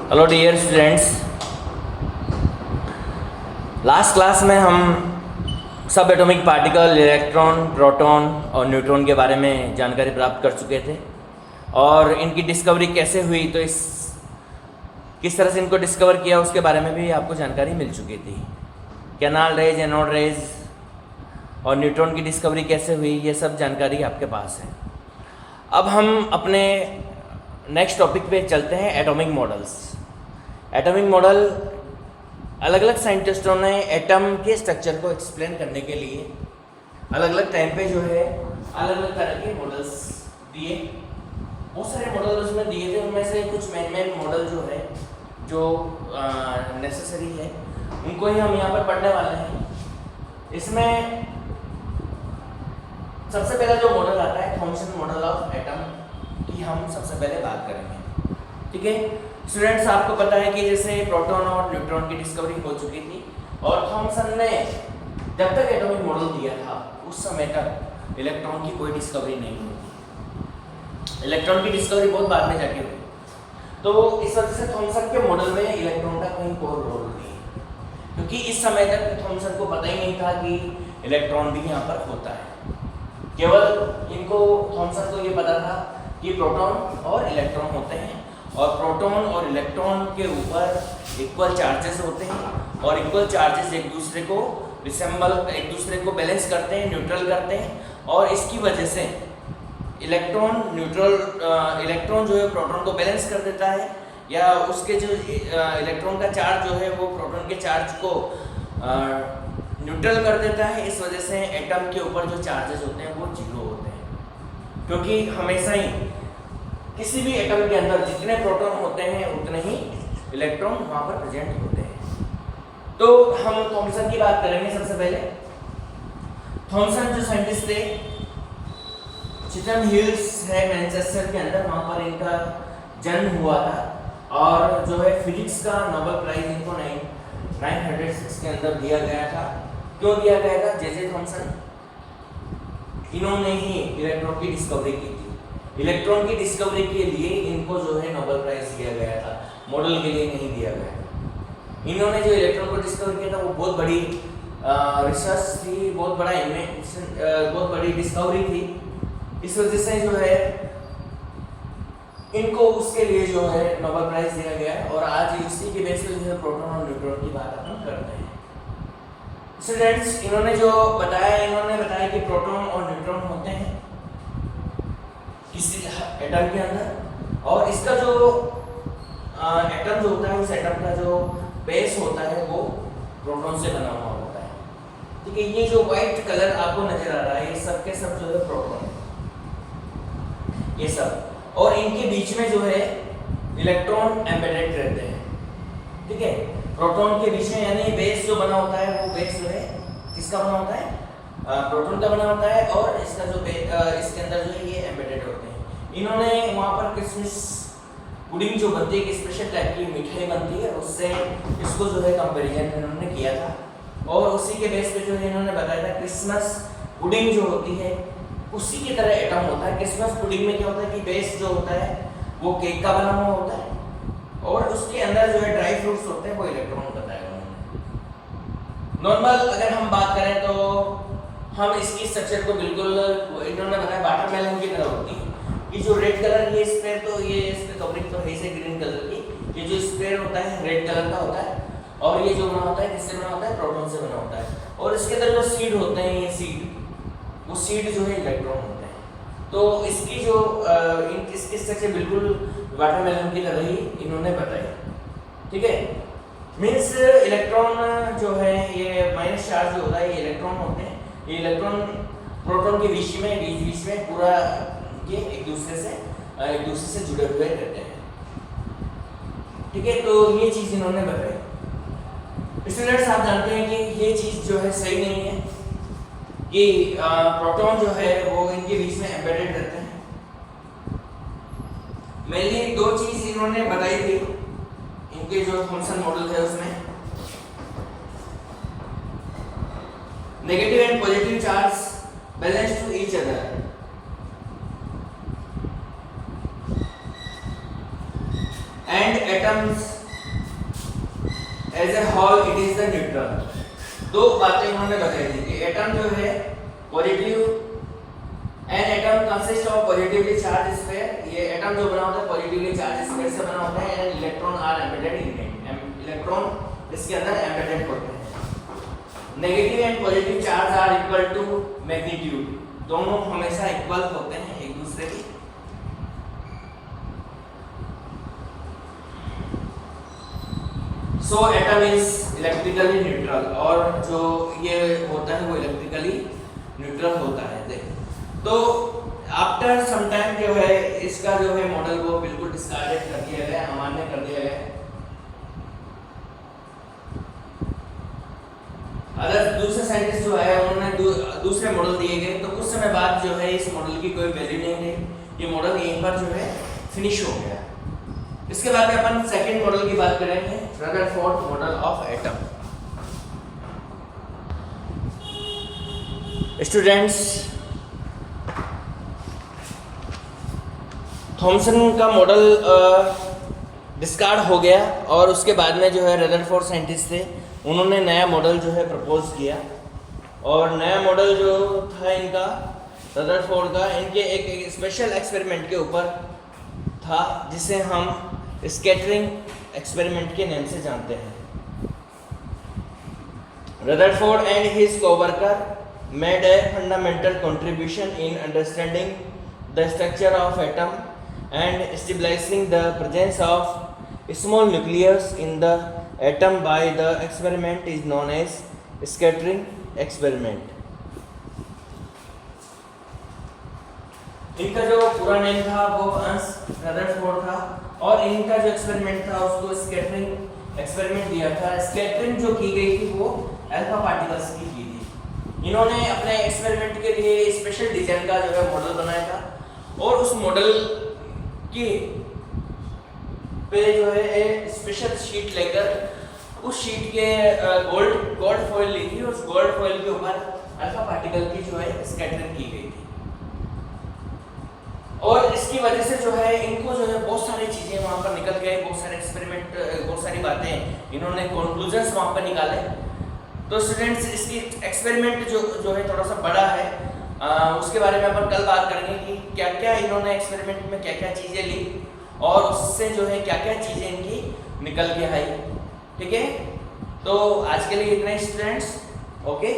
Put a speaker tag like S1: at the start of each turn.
S1: Hello dear students, last class में हम सब एटॉमिक पार्टिकल, इलेक्ट्रॉन, प्रोटॉन और न्यूट्रॉन के बारे में जानकारी प्राप्त कर चुके थे और इनकी डिस्कवरी कैसे हुई, तो किस तरह से इनको डिस्कवर किया उसके बारे में भी आपको जानकारी मिल चुकी थी। कैनाल रेज, एनोड रेज और न्यूट्रॉन की डिस्कवरी कैसे हुई, ये सब जानकारी आपके पास है। अब हम अपने नेक्स्ट टॉपिक पे चलते हैं, एटॉमिक मॉडल्स। एटॉमिक मॉडल अलग अलग साइंटिस्टों ने एटम के स्ट्रक्चर को एक्सप्लेन करने के लिए अलग अलग टाइम पे जो है अलग अलग तरह के मॉडल्स दिए। बहुत सारे मॉडल उसमें दिए थे, उनमें से कुछ मेन मॉडल जो है जो नेसेसरी है उनको ही हम यहाँ पर पढ़ने वाले हैं। इसमें सबसे पहला जो मॉडल आता है थॉमसन मॉडल ऑफ एटम की हम सबसे पहले बात करेंगे। ठीक है स्टूडेंट्स, आपको पता है कि जैसे प्रोटॉन और न्यूट्रॉन की डिस्कवरी हो चुकी थी और थॉमसन ने जब तक एटॉमिक मॉडल दिया था उस समय तक इलेक्ट्रॉन की कोई डिस्कवरी नहीं हुई थी। इलेक्ट्रॉन की डिस्कवरी बहुत बाद में जाके हुई, तो इस वजह से थॉमसन के मॉडल में इलेक्ट्रॉन का कोई और रोल नहीं है, क्योंकि इस समय तक थॉमसन को पता ही नहीं था कि इलेक्ट्रॉन भी यहाँ पर होता है। केवल इनको थॉमसन को ये पता था कि प्रोटॉन और इलेक्ट्रॉन होते हैं और प्रोटॉन और इलेक्ट्रॉन के ऊपर इक्वल चार्जेस होते हैं और इक्वल चार्जेस एक दूसरे को रिसेंबल, एक दूसरे को बैलेंस करते हैं, न्यूट्रल करते हैं और इसकी वजह से इलेक्ट्रॉन जो है प्रोटॉन को बैलेंस कर देता है, या उसके जो इलेक्ट्रॉन का चार्ज जो है वो प्रोटॉन के चार्ज को न्यूट्रल कर देता है। इस वजह से एटम के ऊपर जो चार्जेस होते हैं वो जीरो होते हैं, क्योंकि हमेशा ही किसी भी एटम के अंदर जितने प्रोटॉन होते हैं उतने ही इलेक्ट्रॉन वहाँ पर प्रेजेंट होते हैं। तो हम थॉमसन की बात करेंगे। सबसे पहले थॉमसन जो साइंटिस्ट थे, चिटन हिल्स है मैनचेस्टर के अंदर, वहाँ पर इनका जन्म हुआ था और जो है फिजिक्स का नोबेल प्राइज इनको 1906 के अंदर दिया गया था। क्यों दिया गया था? जे थॉमसन, इन्होंने ही इलेक्ट्रॉन की डिस्कवरी की थी। इलेक्ट्रॉन की डिस्कवरी के लिए इनको जो है नोबेल प्राइज दिया गया था, मॉडल के लिए नहीं दिया गया। इन्होंने जो इलेक्ट्रॉन को डिस्कवर किया था वो बहुत बड़ी रिसर्च थी, बहुत बड़ी डिस्कवरी थी। इस वजह से जो है इनको उसके लिए जो है नोबेल प्राइज दिया गया है और आज इसी के बेस पे जो है प्रोटॉन और न्यूट्रॉन की बात अपन करते हैं। स्टूडेंट्स, इन्होंने बताया कि प्रोटॉन और न्यूट्रॉन होते हैं किसी एटम के अंदर, और इसका जो एटम जो होता है उस एटम का जो बेस होता है वो प्रोटॉन से बना हुआ होता है। ठीक है, ये जो व्हाइट कलर आपको नजर आ रहा है ये सब के सब जो है प्रोटॉन है, ये सब, और इनके बीच में जो है इलेक्ट्रॉन एम्बेडेड रहते हैं। ठीक है, प्रोटॉन के बीच में, यानी बेस जो बना होता है वो बेस जो है किसका बना होता है? प्रोटॉन का बना होता है और इसका जो इसके अंदर जो है ये एम्बेडेड होते हैं। इन्होंने वहाँ पर किशमिश पुडिंग जो बनती है, एक स्पेशल टाइप की मिठाई बनती है, उससे इसको जो है कंपैरिजन इन्होंने किया था और उसी के बेस पे जो है इन्होंने बताया था क्रिसमस पुडिंग जो होती है उसी की तरह एटम होता है। क्रिसमस पुडिंग में क्या होता है कि बेस जो होता है वो केक का बना हुआ होता है और उसके अंदर जो है ड्राई फ्रूट्स होते हैं, वो इलेक्ट्रॉन बताया उन्होंने। नॉर्मल अगर हम बात करें तो हम इसकी स्ट्रक्चर को बिल्कुल इन्होंने बताया वाटरमेलन की तरह होती है। ये जो रेड कलर ये स्पेयर, तो ये इस पे कवरिंग तो है से ग्रीन कलर की, ये जो स्पेयर होता है रेड कलर का होता है और ये जो बना होता है किससे बना होता है? प्रोटॉन से बना होता है और इसके अंदर जो सीड होते हैं, ये सीड, वो सीड जो है इलेक्ट्रॉन होते हैं। तो इसकी जो इसकी स्ट्रक्चर बिल्कुल वाटरमेलन की तरह ही इन्होंने बताया। ठीक है, मीन्स इलेक्ट्रॉन जो है ये माइनस चार्ज जो होता है ये इलेक्ट्रॉन होते हैं। ये इलेक्ट्रॉन प्रोटॉन के बीच में पूरा ये एक दूसरे से जुड़े हुए रहते हैं। ठीक है, तो ये चीज इन्होंने बताई। स्टूडेंट्स, आप जानते हैं कि ये चीज जो है सही नहीं है कि प्रोटॉन जो है वो इनके बीच में एम्बेडेड रहते हैं। मेनली दो चीज इन्होंने बताई थी इनके जो थॉमसन मॉडल है उसमें, negative and positive charge balance to each other, and atoms as a whole it is the neutral. दो बातें उन्होंने बताई थी कि एटम जो है positive, an atom consist of positively charged sphere, ये एटम जो बना होता है पॉजिटिवली चार्ज स्फीयर से बना होता है, and electron are embedded in it, electron इसके अंदर एम्बेडेड होते हैं। Negative and positive charge are equal to magnitude, दोनों हमेशा इक्वल होते हैं एक दूसरे की। So atom is electrically neutral, और जो ये होता है वो इलेक्ट्रिकली न्यूट्रल होता है। देख तो आफ्टर सम टाइम जो है इसका जो है मॉडल वो बिल्कुल डिस्कार्डेड कर दिया गया, अमान्य कर दिया गया। अगर दूसरे साइंटिस्ट जो है उन्होंने दूसरे मॉडल दिए गए, तो कुछ समय बाद जो है इस मॉडल की कोई वैल्यू नहीं रही, ये मॉडल यहीं पर जो है फिनिश हो गया। इसके बाद में अपन सेकंड मॉडल की बात करेंगे, Rutherford model of atom. Students, Thomson का मॉडल डिस्कार्ड हो गया, और उसके बाद में जो है रदरफोर्ड साइंटिस्ट थे, उन्होंने नया मॉडल जो है प्रपोज किया। और नया मॉडल जो था इनका रदरफोर्ड का, इनके एक स्पेशल एक्सपेरिमेंट के ऊपर था जिसे हम स्कैटरिंग एक्सपेरिमेंट के नाम से जानते हैं। Rutherford and his coworker made a fundamental contribution in understanding the structure of atom and stabilising the presence of small nucleus in the atom by the experiment is known as scattering experiment. इनका जो पूरा name था वो हंस Rutherford था, और इनका जो एक्सपेरिमेंट था उसको स्कैटरिंग एक्सपेरिमेंट दिया था। स्कैटरिंग जो की गई थी वो अल्फा पार्टिकल्स की थी। इन्होंने अपने एक्सपेरिमेंट के लिए स्पेशल डिजाइन का जो है मॉडल बनाया था, और उस मॉडल की पे जो है एक स्पेशल शीट लेकर उस शीट के गोल्ड फॉइल ली थी, उस गोल्ड फॉइल के ऊपर अल्फा पार्टिकल की जो है स्कैटरिंग की गई थी। और इसकी वजह से जो है इनको जो है बहुत सारी चीजें वहां पर निकल गए, बहुत सारे एक्सपेरिमेंट, बहुत सारी बातें इन्होंने कंक्लूजन्स वहां पर निकाले। तो स्टूडेंट्स, इसकी एक्सपेरिमेंट जो है थोड़ा सा बड़ा है, उसके बारे में अपन कल बात करेंगे कि क्या क्या इन्होंने एक्सपेरिमेंट में क्या क्या चीजें ली, और उससे जो है क्या क्या चीजें इनकी निकल के आई। ठीक है, तो आज के लिए इतना ही स्टूडेंट्स, ओके।